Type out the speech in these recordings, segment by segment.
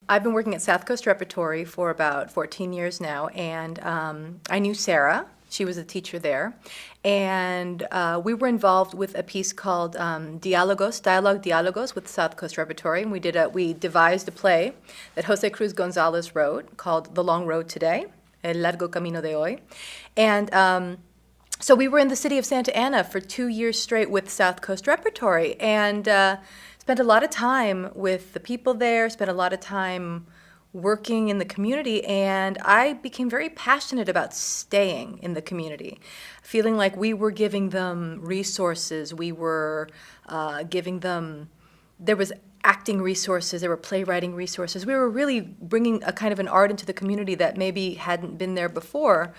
I've been working at South Coast Repertory for about 14 years now, and I knew Sarah. She was a teacher there. And we were involved with a piece called Diálogos with South Coast Repertory. And we devised a play that Jose Cruz Gonzalez wrote called The Long Road Today, El Largo Camino de Hoy. And so we were in the city of Santa Ana for 2 years straight with South Coast Repertory, and spent a lot of time with the people there, spent a lot of time working in the community, and I became very passionate about staying in the community, feeling like we were giving them resources, we were giving them, there was acting resources, there were playwriting resources. We were really bringing a kind of an art into the community that maybe hadn't been there before.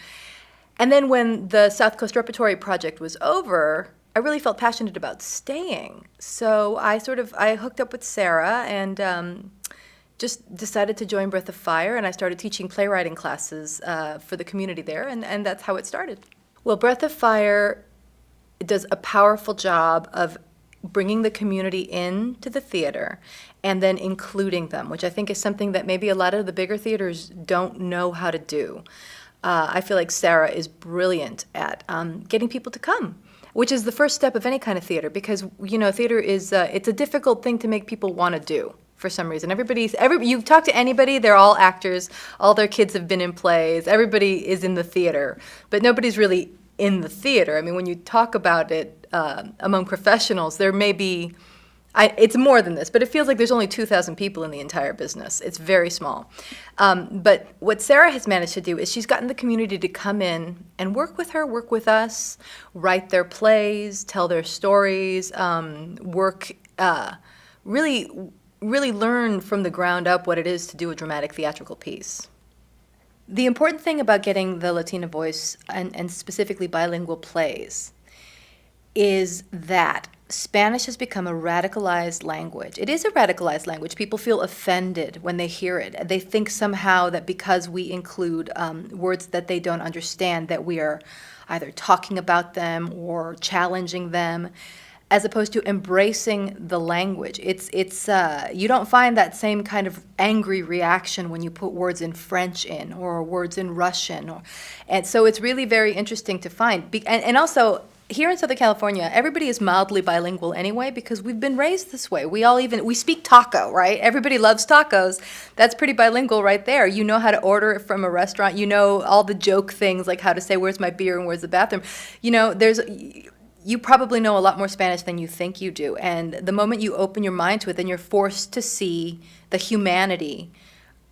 And then when the South Coast Repertory project was over, I really felt passionate about staying. So I hooked up with Sarah and just decided to join Breath of Fire, and I started teaching playwriting classes for the community there, and that's how it started. Well, Breath of Fire does a powerful job of bringing the community into the theater and then including them, which I think is something that maybe a lot of the bigger theaters don't know how to do. I feel like Sarah is brilliant at getting people to come, which is the first step of any kind of theater, because theater is it's a difficult thing to make people want to do for some reason. You talk to anybody, they're all actors, all their kids have been in plays, everybody is in the theater, but nobody's really in the theater. I mean, when you talk about it among professionals, there may be, it's more than this, but it feels like there's only 2,000 people in the entire business. It's very small. But what Sarah has managed to do is she's gotten the community to come in and work with her, work with us, write their plays, tell their stories, really learn from the ground up what it is to do a dramatic theatrical piece. The important thing about getting the Latina voice, and specifically bilingual plays, is that Spanish has become a radicalized language. It is a radicalized language. People feel offended when they hear it. They think somehow that because we include words that they don't understand, that we are either talking about them or challenging them, as opposed to embracing the language. You don't find that same kind of angry reaction when you put words in French in or words in Russian. And so it's really very interesting to find. And also, here in Southern California, everybody is mildly bilingual anyway because we've been raised this way. We speak taco, right? Everybody loves tacos. That's pretty bilingual right there. You know how to order it from a restaurant. You know all the joke things like how to say, where's my beer and where's the bathroom? You probably know a lot more Spanish than you think you do. And the moment you open your mind to it, then you're forced to see the humanity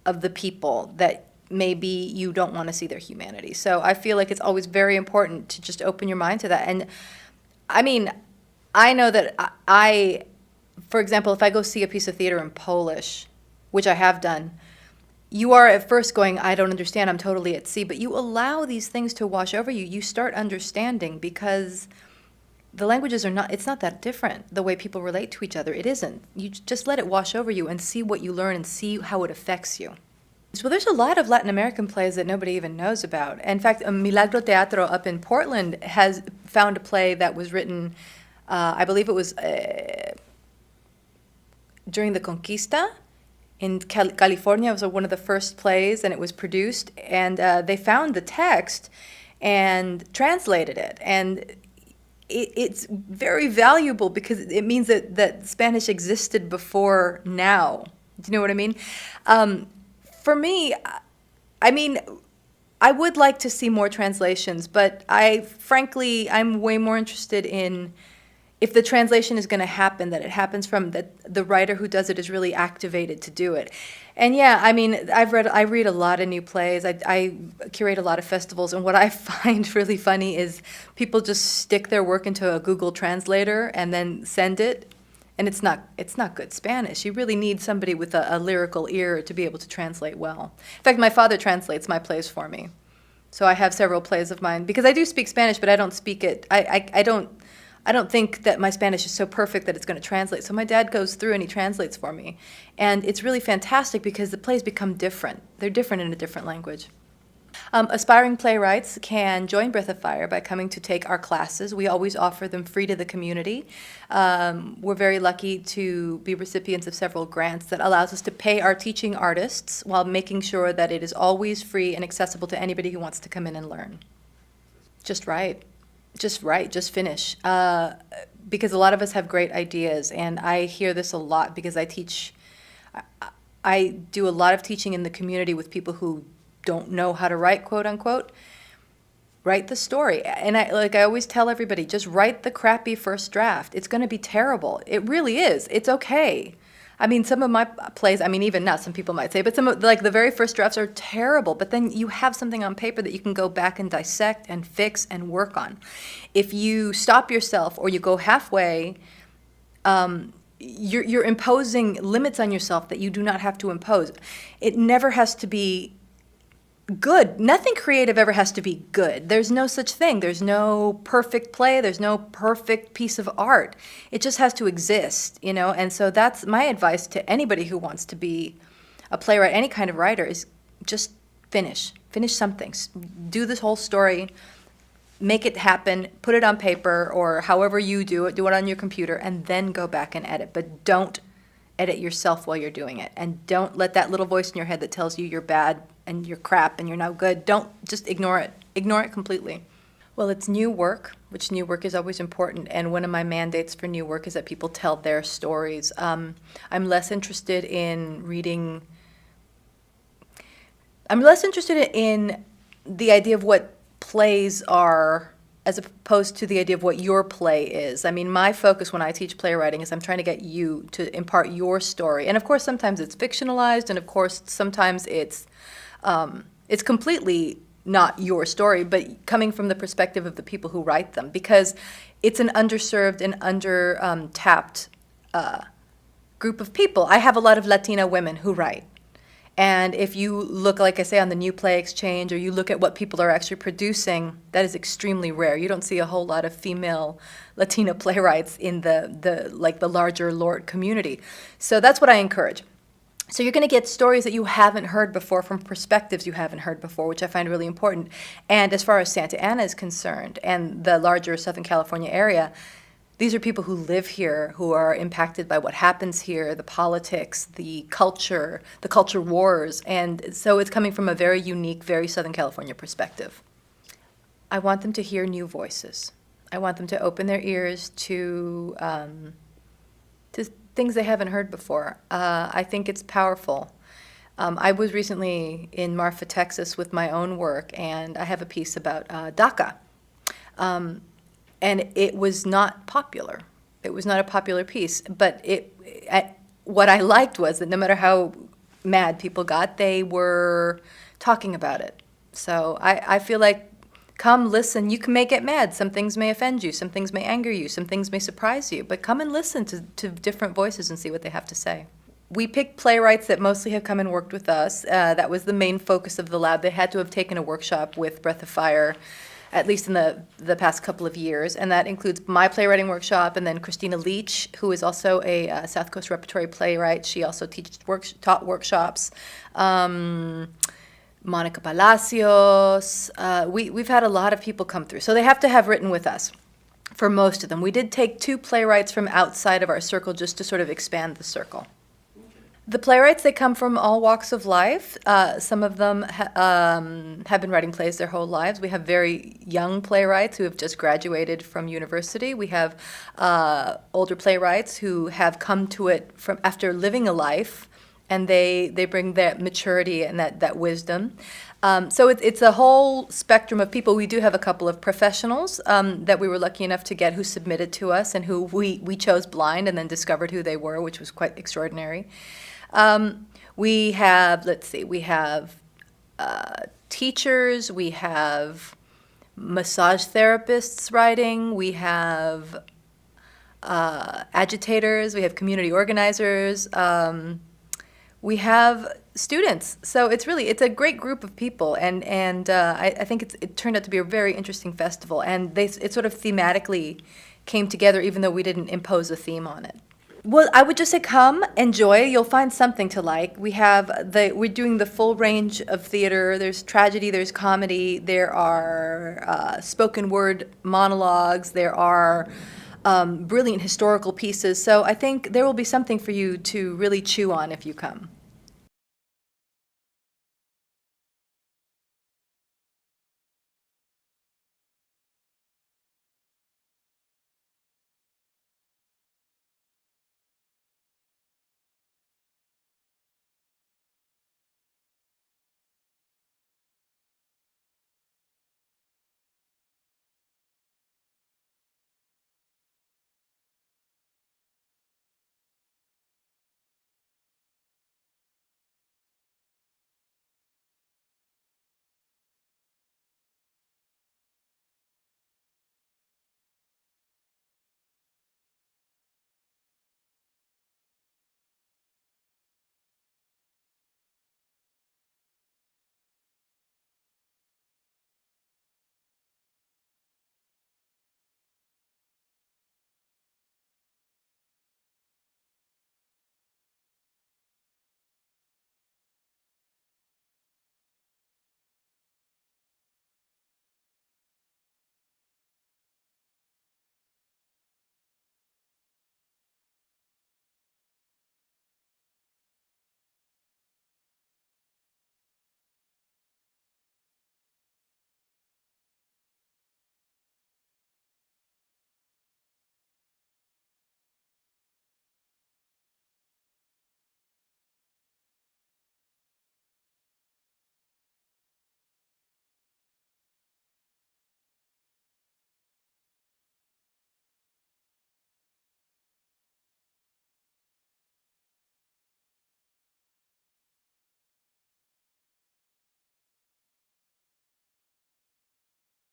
of the people that maybe you don't want to see their humanity. So I feel like it's always very important to just open your mind to that. And I mean, I know that for example, if I go see a piece of theater in Polish, which I have done, you are at first going, I don't understand, I'm totally at sea, but you allow these things to wash over you. You start understanding because the languages it's not that different, the way people relate to each other. It isn't. You just let it wash over you and see what you learn and see how it affects you. Well, there's a lot of Latin American plays that nobody even knows about. In fact, Milagro Teatro up in Portland has found a play that was written, I believe it was during the Conquista in California. It was one of the first plays, and it was produced. And they found the text and translated it. And it's very valuable because it means that Spanish existed before now. Do you know what I mean? For me, I would like to see more translations, but I'm way more interested in if the translation is going to happen, that it happens from the writer who does it is really activated to do it. And yeah, I mean, I read a lot of new plays. I curate a lot of festivals, and what I find really funny is people just stick their work into a Google Translator and then send it. And it's not good Spanish. You really need somebody with a lyrical ear to be able to translate well. In fact, my father translates my plays for me. So I have several plays of mine because I do speak Spanish, but I don't speak it. I don't think that my Spanish is so perfect that it's going to translate. So my dad goes through and he translates for me. And it's really fantastic because the plays become different. They're different in a different language. Aspiring playwrights can join Breath of Fire by coming to take our classes. We always offer them free to the community. We're very lucky to be recipients of several grants that allows us to pay our teaching artists while making sure that it is always free and accessible to anybody who wants to come in and learn. Just write. Just finish. Because a lot of us have great ideas, and I hear this a lot because I do a lot of teaching in the community with people who don't know how to write, quote unquote. Write the story. And I always tell everybody, just write the crappy first draft. It's going to be terrible. It really is. It's okay. I mean, some of my plays, I mean, even now, some people might say, but some of, the very first drafts are terrible, but then you have something on paper that you can go back and dissect and fix and work on. If you stop yourself or you go halfway, you're imposing limits on yourself that you do not have to impose. It never has to be good. Nothing creative ever has to be good. There's no such thing. There's no perfect play. There's no perfect piece of art. It just has to exist, and so that's my advice to anybody who wants to be a playwright, any kind of writer, is just finish something. Do this whole story, make it happen, put it on paper, or however you do it on your computer, and then go back and edit. But don't edit yourself while you're doing it, and don't let that little voice in your head that tells you you're bad and you're crap and you're no good, just ignore it completely. Well, it's new work, which new work is always important, and one of my mandates for new work is that people tell their stories. I'm less interested in the idea of what plays are as opposed to the idea of what your play is. I mean, my focus when I teach playwriting is I'm trying to get you to impart your story. And of course, sometimes it's fictionalized, and of course, sometimes it's completely not your story, but coming from the perspective of the people who write them, because it's an underserved and under-tapped group of people. I have a lot of Latina women who write. And if you look, like I say, on the New Play Exchange, or you look at what people are actually producing, that is extremely rare. You don't see a whole lot of female Latina playwrights in the larger LORT community. So that's what I encourage. So you're going to get stories that you haven't heard before from perspectives you haven't heard before, which I find really important. And as far as Santa Ana is concerned, and the larger Southern California area, these are people who live here, who are impacted by what happens here, the politics, the culture wars. And so it's coming from a very unique, very Southern California perspective. I want them to hear new voices. I want them to open their ears to things they haven't heard before. I think it's powerful. I was recently in Marfa, Texas with my own work, and I have a piece about DACA. And it was not popular. It was not a popular piece. But what I liked was that no matter how mad people got, they were talking about it. So I feel like, come listen. You may get mad. Some things may offend you. Some things may anger you. Some things may surprise you. But come and listen to different voices and see what they have to say. We picked playwrights that mostly have come and worked with us. That was the main focus of the lab. They had to have taken a workshop with Breath of Fire, at least in the past couple of years, and that includes my playwriting workshop, and then Christina Leach, who is also a South Coast repertory playwright. She also taught workshops. Monica Palacios. We've had a lot of people come through, so they have to have written with us for most of them. We did take 2 playwrights from outside of our circle just to sort of expand the circle. The playwrights, they come from all walks of life. Some of them have been writing plays their whole lives. We have very young playwrights who have just graduated from university. We have older playwrights who have come to it from after living a life, and they bring that maturity and that wisdom. So it's a whole spectrum of people. We do have a couple of professionals that we were lucky enough to get who submitted to us and who we chose blind and then discovered who they were, which was quite extraordinary. We have teachers, we have massage therapists writing, we have agitators, we have community organizers, we have students. So it's a great group of people, and I think it turned out to be a very interesting festival, and it sort of thematically came together even though we didn't impose a theme on it. Well, I would just say come, enjoy. You'll find something to like. We're doing the full range of theater. There's tragedy, there's comedy, there are spoken word monologues, there are brilliant historical pieces. So I think there will be something for you to really chew on if you come.